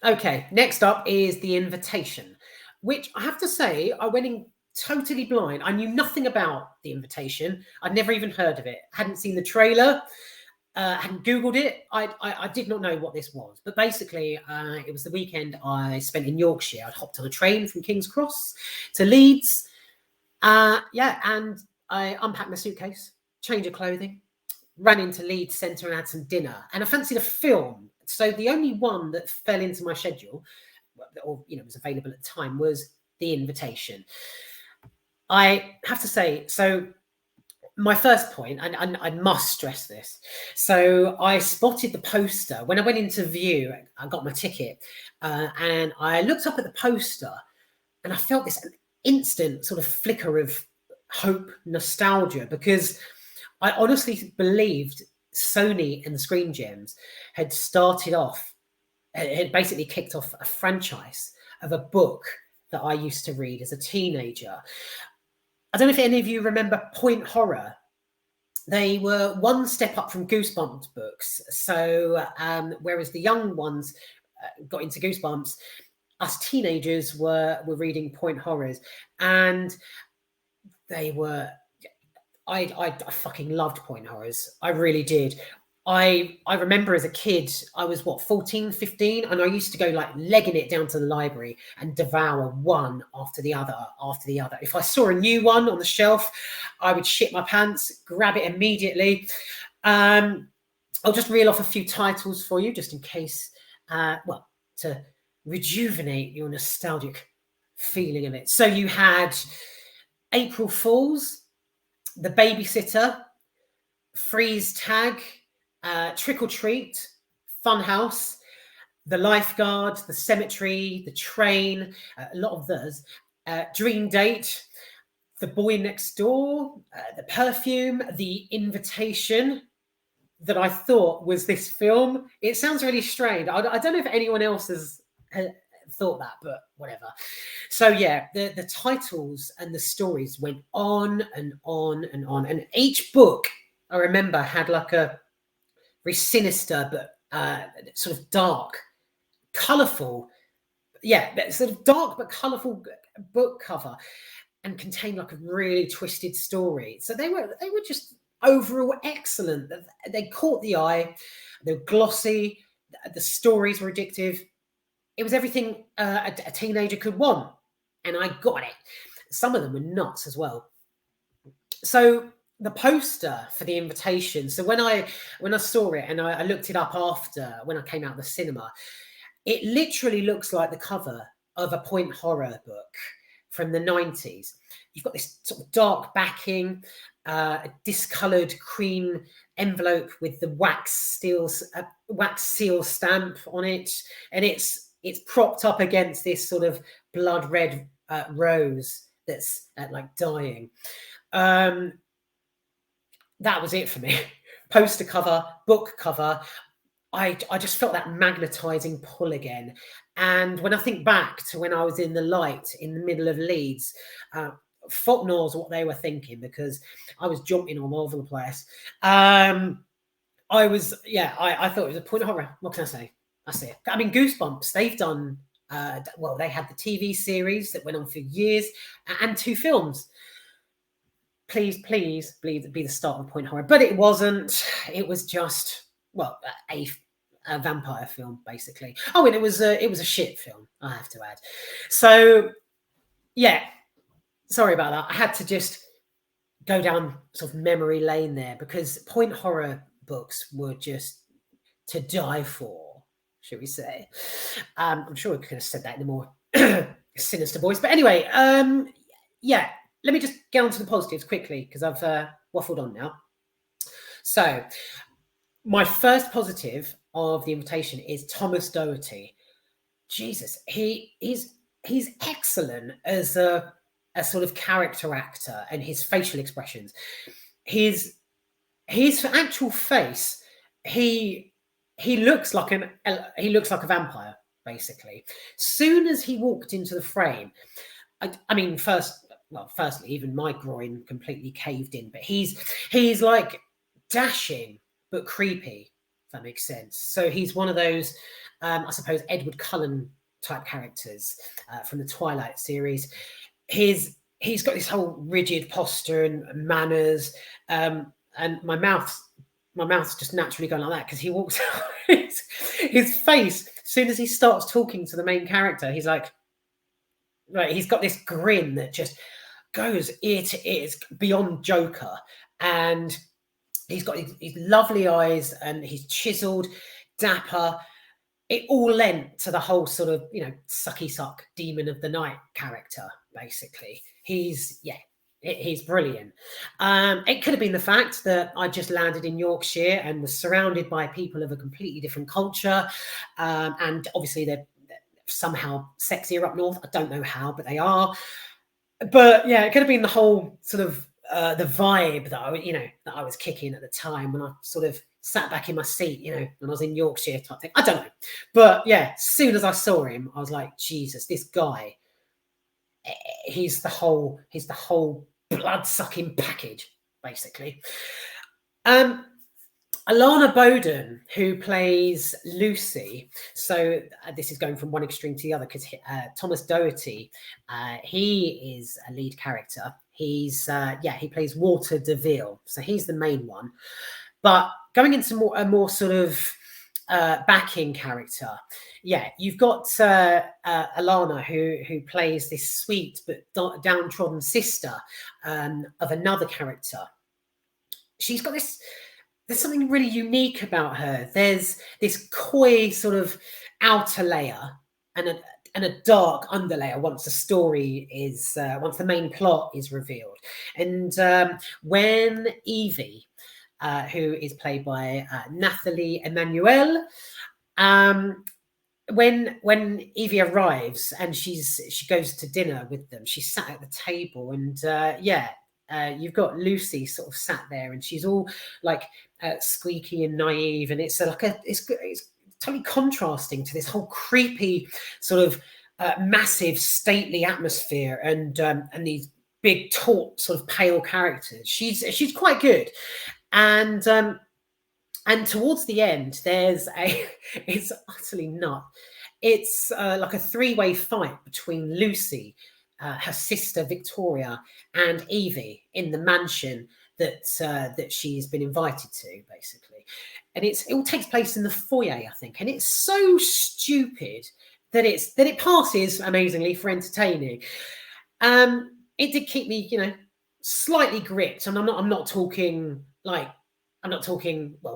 Okay, next up is The Invitation, which I have to say, I went in totally blind. I knew nothing about The Invitation. I'd never even heard of it. Hadn't seen the trailer. Hadn't Googled it. I did not know what this was. But basically, it was the weekend I spent in Yorkshire. I'd hopped on a train from King's Cross to Leeds. Yeah, and I unpacked my suitcase, change of clothing, ran into Leeds Centre and had some dinner. And I fancied a film. So the only one that fell into my schedule, or was available at the time, was The Invitation. I have to say, so my first point, and I must stress this. So I spotted the poster when I went into view. I got my ticket, and I looked up at the poster, and I felt this instant sort of flicker of hope, nostalgia, because I honestly believed Sony and the Screen Gems had started off, had basically kicked off a franchise of a book that I used to read as a teenager. I don't know if any of you remember Point Horror. They were one step up from Goosebumps books. So whereas the young ones got into Goosebumps, us teenagers were reading Point Horrors, and they were. I fucking loved Point Horrors. I really did. I remember as a kid, I was 14, 15, and I used to go like legging it down to the library and devour one after the other, after the other. If I saw a new one on the shelf, I would shit my pants, grab it immediately. I'll just reel off a few titles for you, just in case, to rejuvenate your nostalgic feeling of it. So you had April Fools, The Babysitter, Freeze Tag, Trick or Treat, Funhouse, The Lifeguard, The Cemetery, The Train, a lot of those. Dream Date, The Boy Next Door, The Perfume, The Invitation, that I thought was this film. It sounds really strange. I don't know if anyone else has thought that, but whatever. So yeah, the titles and the stories went on and on and on, and each book I remember had like a very sinister but sort of dark, colourful, sort of dark but colourful book cover, and contained like a really twisted story. So they were just overall excellent. They caught the eye. They were glossy. The stories were addictive. It was everything a teenager could want, and I got it. Some of them were nuts as well. So the poster for The Invitation. So when I saw it and I looked it up after when I came out of the cinema, it literally looks like the cover of a Point Horror book from the 90s. You've got this sort of dark backing, a discoloured cream envelope with the wax seal stamp on it, and it's propped up against this sort of blood red rose that's like dying. That was it for me. Poster cover, book cover. I just felt that magnetizing pull again. And when I think back to when I was in the light in the middle of Leeds, fuck knows what they were thinking, because I was jumping all over the place. I thought it was a Point Horror. What can I say? That's it. I mean, Goosebumps, they've done, they had the TV series that went on for years and 2 films. Please be the start of Point Horror. But it wasn't. It was just, a vampire film, basically. Oh, and it was a shit film, I have to add. So, yeah, sorry about that. I had to just go down sort of memory lane there, because Point Horror books were just to die for, should we say. I'm sure we could have said that in a more sinister voice. But anyway, let me just get on to the positives quickly, because I've waffled on now. So, my first positive of The Invitation is Thomas Doherty. Jesus, he's excellent as a sort of character actor, and his facial expressions, his actual face, he looks like a vampire, basically. Soon as he walked into the frame, I mean, firstly, even my groin completely caved in. But he's like dashing but creepy. if that makes sense. So he's one of those, I suppose, Edward Cullen type characters from the Twilight series. He's got this whole rigid posture and manners, and my mouth's just naturally going like that because he walks out. His face, as soon as he starts talking to the main character, he's like, right, he's got this grin that just goes ear to ear, beyond Joker, and he's got his lovely eyes, and he's chiseled, dapper. It all lent to the whole sort of, sucky suck demon of the night character. Basically, he's brilliant. It could have been the fact that I just landed in Yorkshire and was surrounded by people of a completely different culture, and obviously they're somehow sexier up north. I don't know how, but they are. But yeah, it could have been the whole sort of the vibe that I was kicking at the time when I sort of sat back in my seat, when I was in Yorkshire type thing. I don't know, but yeah, as soon as I saw him, I was like, Jesus, this guy. He's the whole blood-sucking package, basically. Alana Bowden, who plays Lucy. So this is going from one extreme to the other because Thomas Doherty, he is a lead character. He's he plays Walter DeVille, so he's the main one. But going into a more sort of backing character, you've got Alana, who plays this sweet but downtrodden sister of another character. She's got this. There's something really unique about her. There's this coy sort of outer layer and a dark underlayer once the story is once the main plot is revealed. And when Evie, who is played by Nathalie Emmanuel, when Evie arrives and she goes to dinner with them, she's sat at the table, and you've got Lucy sort of sat there, and she's all like squeaky and naive, and it's totally contrasting to this whole creepy sort of massive stately atmosphere and these big taut sort of pale characters. She's quite good, and towards the end there's it's utterly nuts. It's like a three-way fight between Lucy, her sister Victoria, and Evie in the mansion that she's been invited to, basically. And it all takes place in the foyer, I think, and it's so stupid that it passes amazingly for entertaining. It did keep me, slightly gripped, and I'm not talking well,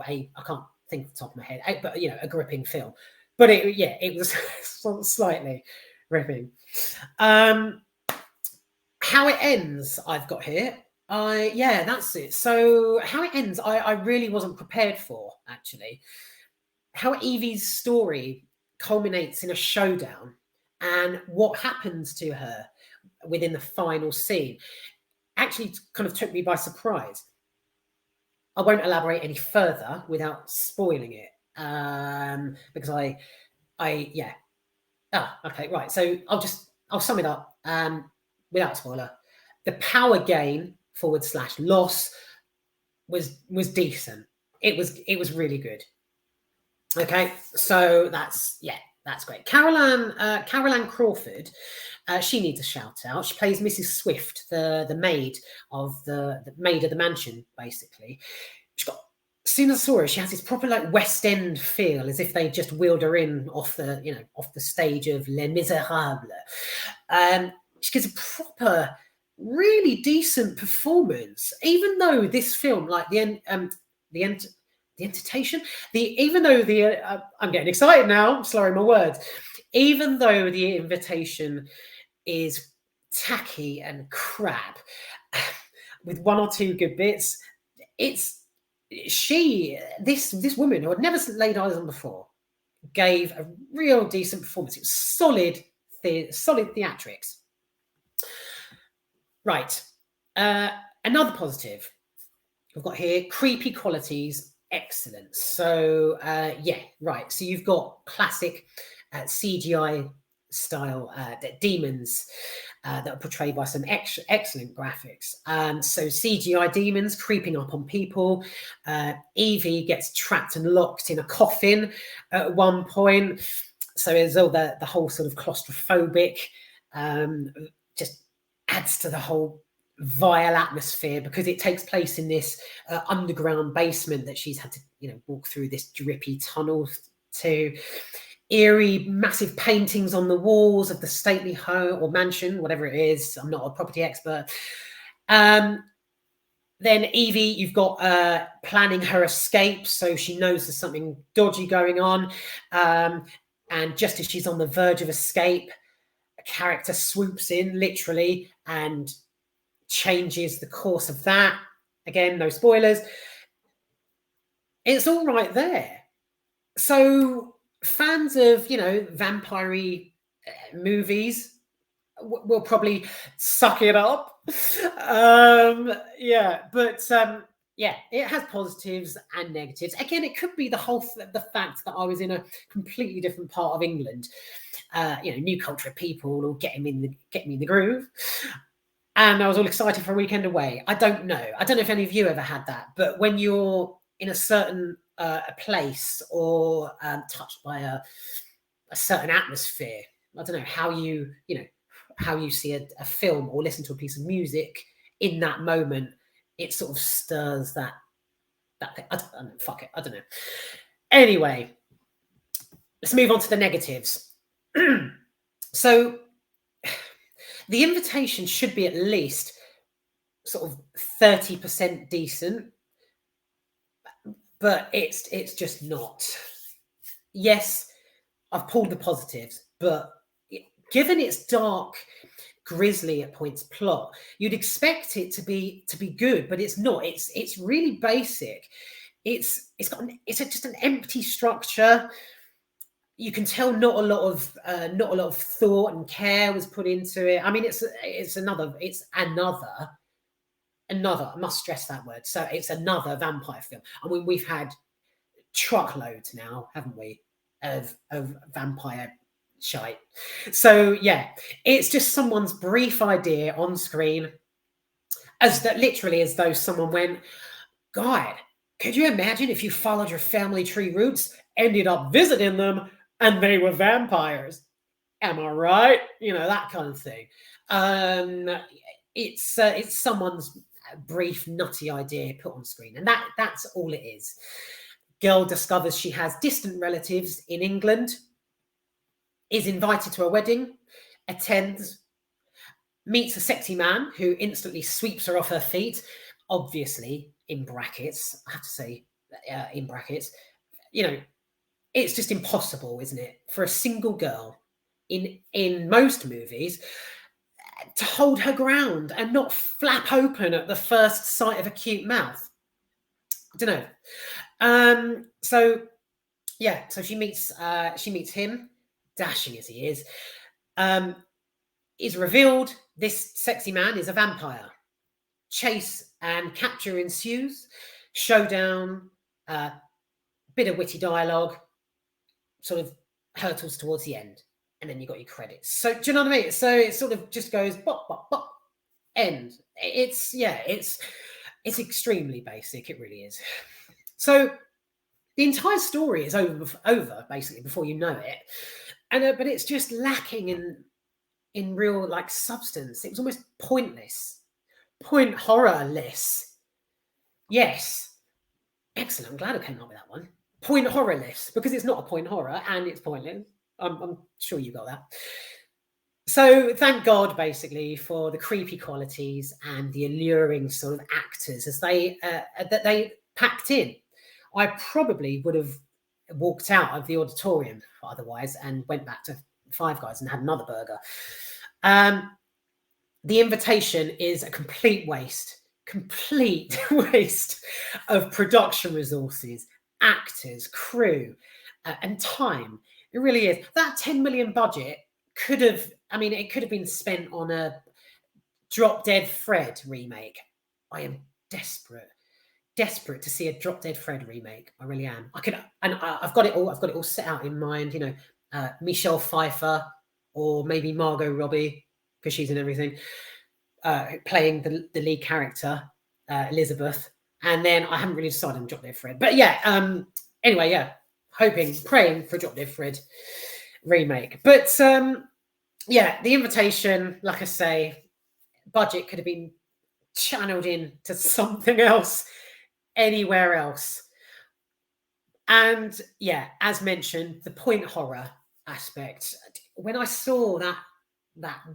I can't think off the top of my head, but a gripping film. But it was slightly gripping. How it ends, I've got here. That's it. So how it ends, I really wasn't prepared for, actually. How Evie's story culminates in a showdown and what happens to her within the final scene actually kind of took me by surprise. I won't elaborate any further without spoiling it, because okay, right. So I'll sum it up without spoiler. The power gain / loss was decent. It was really good. Okay, so that's great. Caroline Crawford, she needs a shout out. She plays Mrs. Swift, the maid of the maid of the mansion, basically. As soon as I saw her, she has this proper like West End feel, as if they just wheeled her in off the stage of Les Miserables. She gives a proper, really decent performance, even though this film, like I'm getting excited now, I'm slurring my words. Even though The Invitation is tacky and crap, with one or two good bits, this woman who had never laid eyes on before gave a real decent performance. It was solid theatrics. Right. Another positive we've got here: creepy qualities, excellent. So right. So you've got classic CGI style demons that are portrayed by some excellent graphics. So CGI demons creeping up on people. Evie gets trapped and locked in a coffin at one point. So there's all the whole sort of claustrophobic, just adds to the whole vile atmosphere, because it takes place in this underground basement that she's had to, walk through this drippy tunnel to. Eerie, massive paintings on the walls of the stately home or mansion, whatever it is. I'm not a property expert. Then Evie, you've got planning her escape, so she knows there's something dodgy going on. And just as she's on the verge of escape, a character swoops in, literally, and changes the course of that. Again, no spoilers. It's all right there. So fans of, vampire-y movies will probably suck it up. But it has positives and negatives. Again, it could be the fact that I was in a completely different part of England. New culture of people, or get me in the groove. And I was all excited for a weekend away. I don't know if any of you ever had that, but when you're in a certain a place, or touched by a certain atmosphere, I don't know how you see a film or listen to a piece of music in that moment. It sort of stirs that thing. I don't know, fuck it. I don't know. Anyway, let's move on to the negatives. So The Invitation should be at least sort of 30% decent, but it's just not. Yes, I've pulled the positives, but given its dark, grisly at points plot, you'd expect it to be good, but it's not. It's really basic. It's just an empty structure. You can tell not a lot of thought and care was put into it. I mean, it's another. I must stress that word. So it's another vampire film. I mean, we've had truckloads now, haven't we, of vampire shite. So yeah, it's just someone's brief idea on screen, as though someone went, God, could you imagine if you followed your family tree roots, ended up visiting them, and they were vampires? Am I right? That kind of thing. It's someone's brief, nutty idea put on screen, and that's all it is. Girl discovers she has distant relatives in England, is invited to a wedding, attends, meets a sexy man who instantly sweeps her off her feet, obviously, in brackets, I have to say, in brackets. It's just impossible, isn't it, for a single girl in most movies to hold her ground and not flap open at the first sight of a cute mouth. I don't know. So she meets him, dashing as he is revealed this sexy man is a vampire. Chase and capture ensues, showdown, bit of witty dialogue, sort of hurtles towards the end, and then you got your credits. So do you know what I mean? So it sort of just goes bop, bop, bop, end. It's extremely basic. It really is. So the entire story is over basically before you know it, and but it's just lacking in real substance. It was almost pointless, point horror-less. Yes, excellent. I'm glad I came up with that one. Point horror-less, because it's not a point horror and it's pointless. I'm sure you got that. So thank God, basically, for the creepy qualities and the alluring sort of actors as that they packed in. I probably would have walked out of the auditorium otherwise and went back to Five Guys and had another burger. The Invitation is a complete waste of production resources, actors, crew, and time. It really is. That 10 million budget could have been spent on a Drop Dead Fred remake. I am desperate to see a Drop Dead Fred remake. I really am. I've got it all set out in mind. Michelle Pfeiffer, or maybe Margot Robbie, because she's in everything, playing the lead character, Elizabeth. And then I haven't really decided on Drop Dead Fred. But yeah, anyway, yeah, praying for a Drop Dead Fred remake. But yeah, The Invitation, like I say, budget could have been channeled into something else, anywhere else. And yeah, as mentioned, the point horror aspect. When I saw that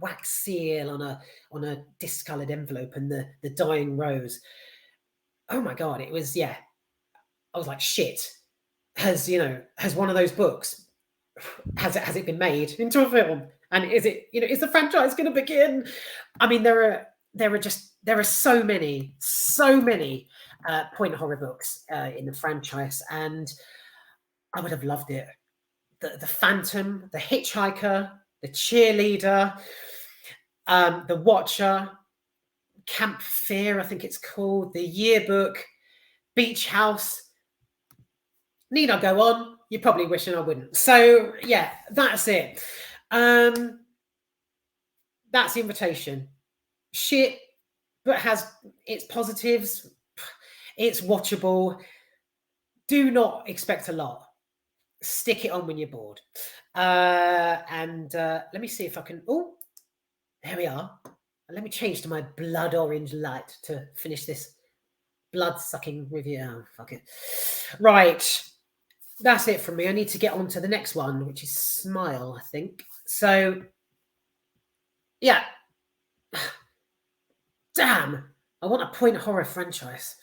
wax seal on a discoloured envelope and the dying rose, oh my god, it was, yeah. I was like, shit. Has one of those books, has it been made into a film? And is the franchise going to begin? I mean, there are so many point horror books in the franchise, and I would have loved it. The Phantom, the Hitchhiker, the Cheerleader, the Watcher, Camp Fear, I think it's called, the Yearbook, Beach House. Need I go on? You're probably wishing I wouldn't. So yeah, that's it. That's The Invitation. Shit, but has its positives. It's watchable. Do not expect a lot. Stick it on when you're bored. And let me see if I can. Oh, there we are. Let me change to my blood orange light to finish this blood-sucking review. Oh, fuck it. Right. That's it from me. I need to get on to the next one, which is Smile, I think. So, yeah. Damn. I want a point horror franchise.